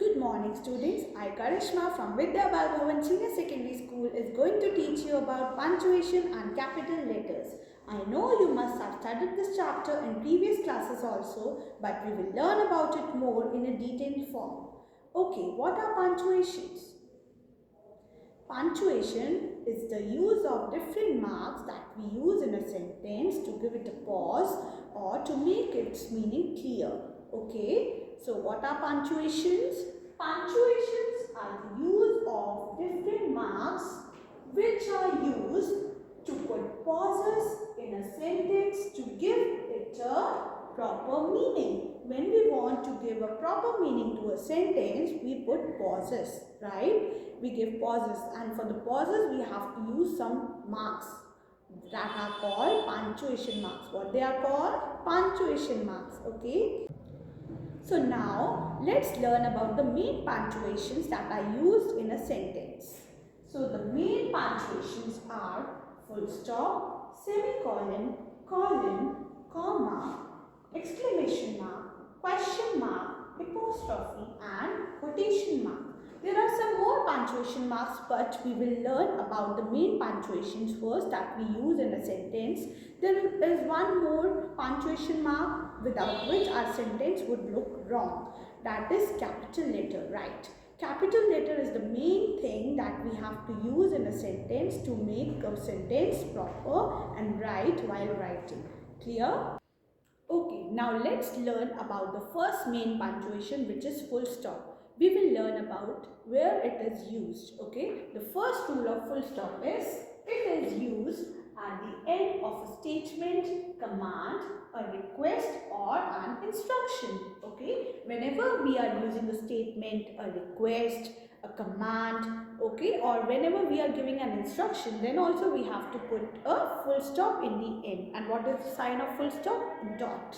Good morning students. I Karishma from Vidya Balbhavan Senior Secondary School is going to teach you about punctuation and capital letters. I know you must have studied this chapter in previous classes also, but we will learn about it more in a detailed form. Okay, what are punctuations? Punctuation is the use of different marks that we use in a sentence to give it a pause or to make its meaning clear. Okay, so what are punctuations? Punctuations are the use of different marks which are used to put pauses in a sentence to give it a proper meaning. When we want to give a proper meaning to a sentence, we put pauses, right? We give pauses, and for the pauses we have to use some marks that are called punctuation marks. What they are called? Punctuation marks, okay? So now let's learn about the main punctuations that are used in a sentence. So the main punctuations are full stop, semicolon, colon, comma, exclamation mark, question mark, apostrophe and quotation mark. There are some more punctuation marks, but we will learn about the main punctuations first that we use in a sentence. There is one more punctuation mark without which our sentence would look wrong. That is capital letter, right? Capital letter is the main thing that we have to use in a sentence to make a sentence proper and right while writing. Clear? Okay, now let's learn about the first main punctuation, which is full stop. We will learn about where it is used. Okay, the first rule of full stop is it is used at the end of a statement, command, a request or an instruction. Okay, whenever we are using a statement, a request, a command, okay, or whenever we are giving an instruction, then also we have to put a full stop in the end. And what is the sign of full stop? Dot,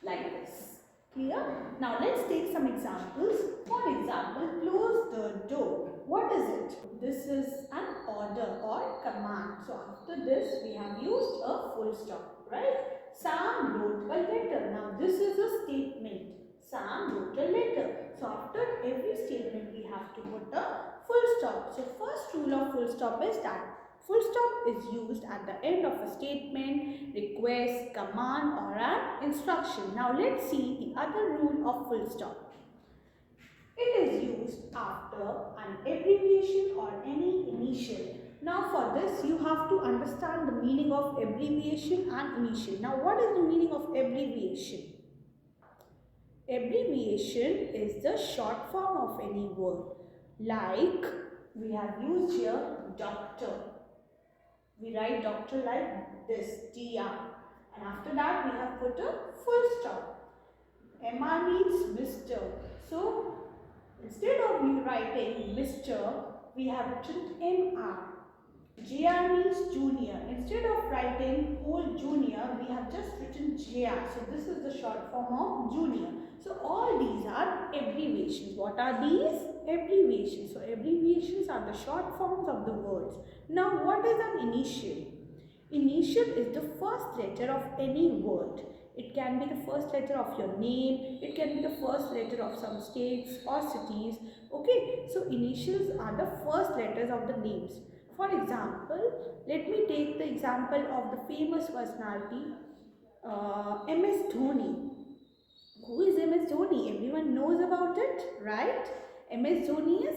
like this. Clear? Now let's take some examples. For example, close the door. What is it? This is an order or command. So after this we have used a full stop, right? Sam wrote a letter. Now this is a statement. Sam wrote a letter. So after every statement we have to put a full stop. So first rule of full stop is that full stop is used at the end of a statement, request, command or an instruction. Now let's see the other rule of full stop. It is used after an abbreviation or any initial. Now for this you have to understand the meaning of abbreviation and initial. Now what is the meaning of abbreviation? Abbreviation is the short form of any word. Like we have used here doctor. We write doctor like this, DR, and after that we have put a full stop. MR means Mr. So instead of we writing Mr, we have written MR. JR means junior. Instead of writing whole junior, we have just written JR. So this is the short form of junior. So all these are abbreviations. What are these? Abbreviations. So abbreviations are the short forms of the words. Now what is an initial? Initial is the first letter of any word. It can be the first letter of your name. It can be the first letter of some states or cities. Okay. So initials are the first letters of the names. For example, let me take the example of the famous personality MS Dhoni. Who is MS Dhoni? Everyone knows about it, right? MS Dhoni is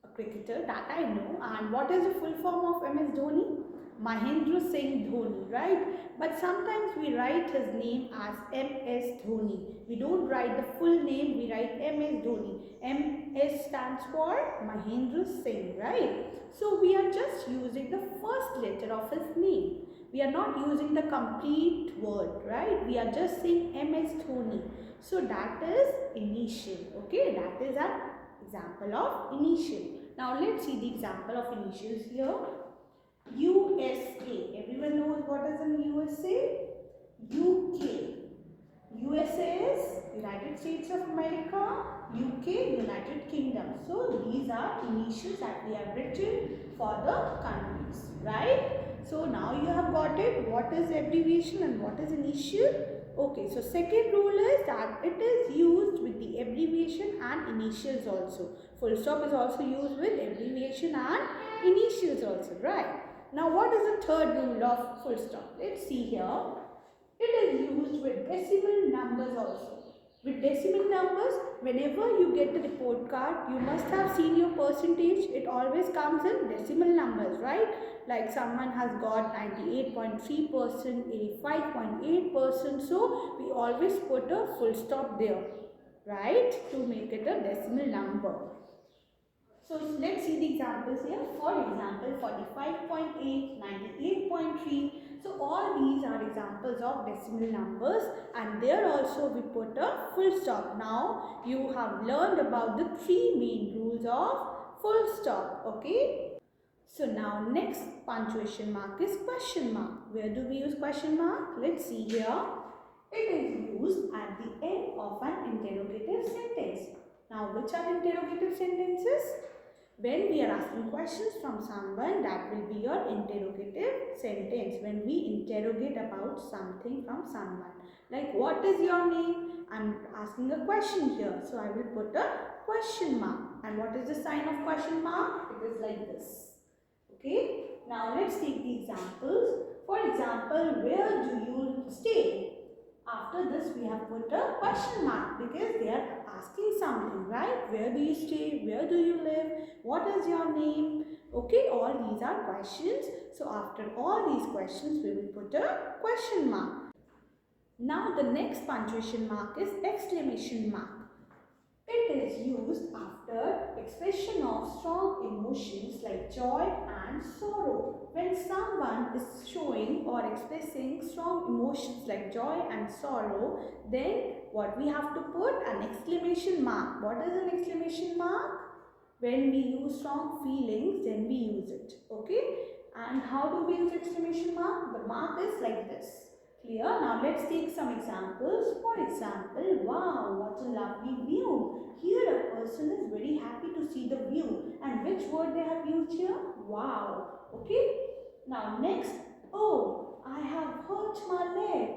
a cricketer, that I know. And what is the full form of MS Dhoni? Mahendra Singh Dhoni, right? But sometimes we write his name as MS Dhoni. We don't write the full name, we write MS Dhoni. MS stands for Mahendra Singh, right? So we are just using the first letter of his name. We are not using the complete word, right? We are just saying MS Dhoni. So that is initial, okay? That is an example of initial. Now let's see the example of initials here. USA. Everyone knows what is in USA? UK. USA is United States of America. UK, United Kingdom. So these are initials that we have written for the countries, right? So now you have got it. What is abbreviation and what is initial? Okay, so second rule is that it is used with the abbreviation and initials also. Full stop is also used with abbreviation and initials also, right? Now what is the third rule of full stop? Let's see here. It is used with decimal numbers also. With decimal numbers, whenever you get the report card, you must have seen your percentage. It always comes in decimal numbers, right? Like someone has got 98.3%, 85.8%. So we always put a full stop there, right? To make it a decimal number. So let's see the examples here. For example, 45.8, 98.3. So all these are examples of decimal numbers, and there also we put a full stop. Now you have learned about the three main rules of full stop. Okay. So now next punctuation mark is question mark. Where do we use question mark? Let's see here. It is used at the end of an interrogative sentence. Now which are interrogative sentences? When we are asking questions from someone, that will be your interrogative sentence. When we interrogate about something from someone. Like what is your name? I'm asking a question here. So I will put a question mark. And what is the sign of question mark? It is like this. Okay. Now let's take the examples. For example, where do you stay? After this we have put a question mark because they are asking something, right? Where do you stay? Where do you live? What is your name? Okay, all these are questions. So after all these questions we will put a question mark. Now the next punctuation mark is exclamation mark. It is used after expression of strong emotions like joy and sorrow. When someone is showing or expressing strong emotions like joy and sorrow, then what we have to put? An exclamation mark. What is an exclamation mark? When we use strong feelings, then we use it. Okay? And how do we use exclamation mark? The mark is like this. Clear? Now let's take some examples. For example, wow, what a lovely view. Here a person is very happy to see the view. And which word they have used here? Wow. Okay? Now next, oh, I have hurt my leg.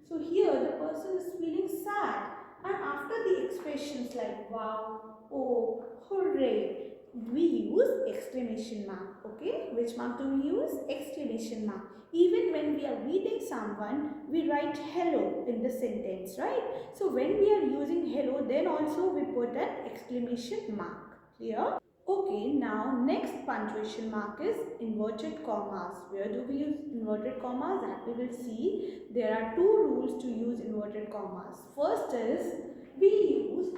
So here the person is feeling sad. And after the expressions like wow, oh, hooray, we use exclamation mark. Okay, which mark do we use? Exclamation mark. Even when we are reading someone, we write hello in the sentence, right? So when we are using hello, then also we put an exclamation mark. Clear? Okay, now next punctuation mark is inverted commas. Where do we use inverted commas? That we will see. There are two rules to use inverted commas. First is we use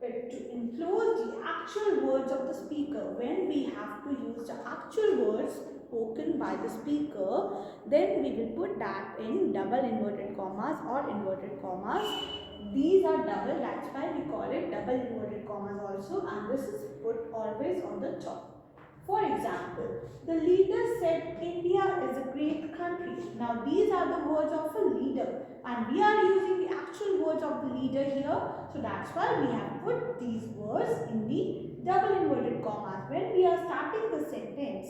it to enclose the actual words of the speaker. When we have to use the actual words spoken by the speaker, then we will put that in double inverted commas or inverted commas. These are double, that's why we call it double inverted commas also, and this is put always on the top. For example, the leader said India is a great country. Now these are the words of a leader and we are using the actual words of the leader here. So that's why we have put these words in the double inverted commas. When we are starting the sentence,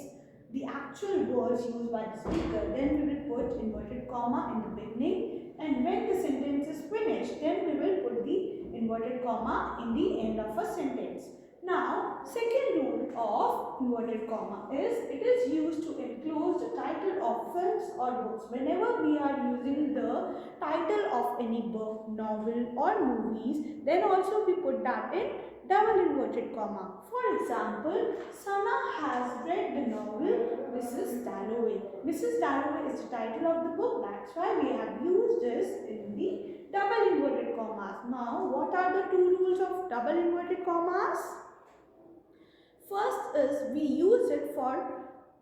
the actual words used by the speaker, then we will put inverted comma in the beginning, and when the sentence is finished, then we will put the inverted comma in the end of a sentence. Now, second rule of inverted comma is it is used to enclose the title of films or books. Whenever we are using the title of any book, novel or movies, then also we put that in double inverted comma. For example, Sana has read the novel Mrs. Dalloway. Mrs. Dalloway is the title of the book. That's why we have used this in the double inverted commas. Now, what are the two rules of double inverted commas? First is we use it for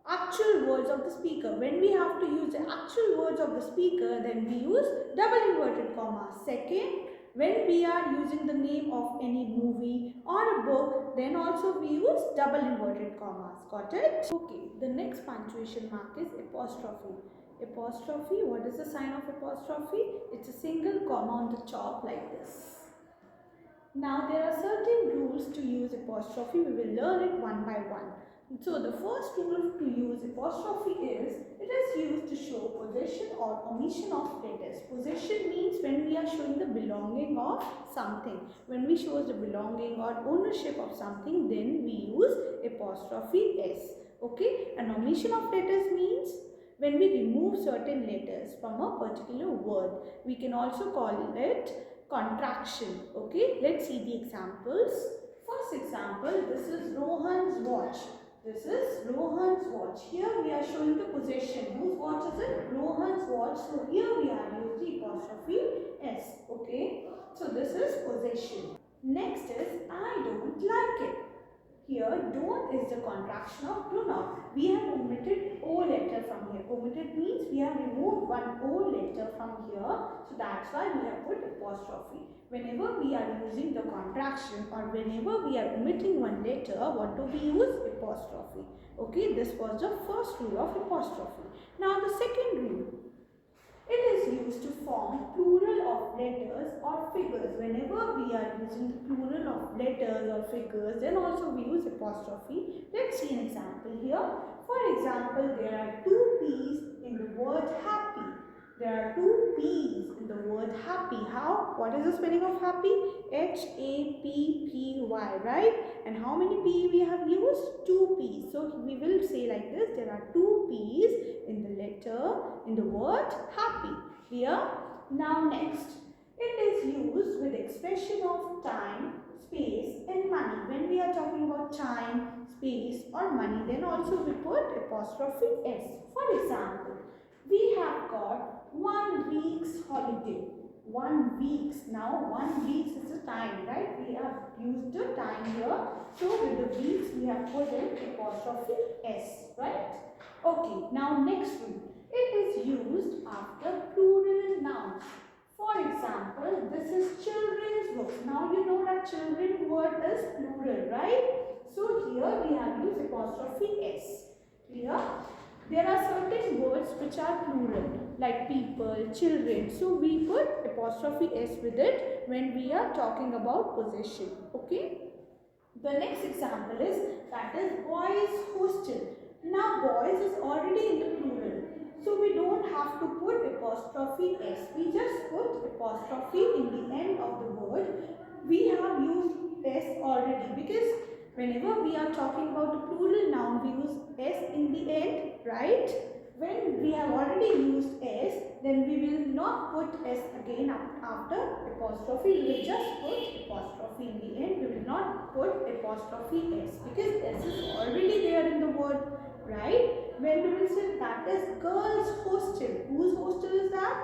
actual words of the speaker. When we have to use the actual words of the speaker, then we use double inverted comma. Second, when we are using the name of any movie or a book, then also we use double inverted commas. Got it? Okay, the next punctuation mark is apostrophe. Apostrophe, what is the sign of apostrophe? It's a single comma on the top like this. Now there are certain rules to use apostrophe. We will learn it one by one. So the first rule to use apostrophe is, it is used to show possession or omission of letters. Possession means when we are showing the belonging of something. When we show the belonging or ownership of something, then we use apostrophe S. Okay, and omission of letters means when we remove certain letters from a particular word. We can also call it contraction. Okay, let's see the examples. First example, this is Rohan's watch. This is Rohan's watch. Here we are showing the possession. Whose watch is it? Rohan's watch. So here we are using the apostrophe S. Okay. So this is possession. Next is I don't like it. Here don't is the contraction of do not. We have omitted O letter from here. Omitted means we have removed one O letter from here. So that's why we have put apostrophe. Whenever we are using the contraction or whenever we are omitting one letter, what do we use? Apostrophe. Okay, this was the first rule of apostrophe. Now the second rule. It is used to form plural of letters or figures. Whenever we are using plural of letters or figures, then also we use apostrophe. Let's see an example here. For example, there are two P's in the word happy. There are two P's in the word happy. How? What is the spelling of happy? H-A-P-P-Y, right? And how many P we have used? Two P's. So we will say like this, there are two P's in the letter, in the word happy. Clear? Now next, it is used with expression of time, space and money. When we are talking about time, space or money, then also we put apostrophe S. For example, we have got 1 week's holiday. 1 week's. Now 1 week's is the time, right? We have used the time here. So with the weeks we have put an apostrophe S, right? Okay, now next one. It is used after plural nouns. For example, this is children's books. Now you know that children word is plural, right? So here we have used apostrophe S. Clear? There are certain words which are plural, like people, children. So we put apostrophe S with it when we are talking about possession. Okay? The next example is, that is boys hostel. Now boys is already in the plural. So we don't have to put apostrophe S. We just put apostrophe in the end of the word. We have used S already because whenever we are talking about a plural noun, we use S in the end, right? When we have already used S, then we will not put S again after apostrophe. We will just put apostrophe in the end. We will not put apostrophe S because S is already there in the word, right? When we will say that is girls hostel. Whose hostel is that?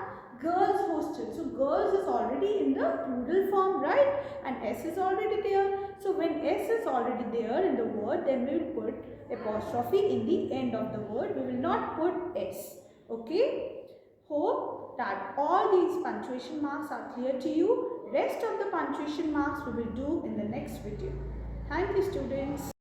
Girls hostel. So girls is already in the plural form, right? And S is already there. So when S is already there in the word, then we will put apostrophe in the end of the word. We will not put S. Okay? Hope that all these punctuation marks are clear to you. Rest of the punctuation marks we will do in the next video. Thank you, students.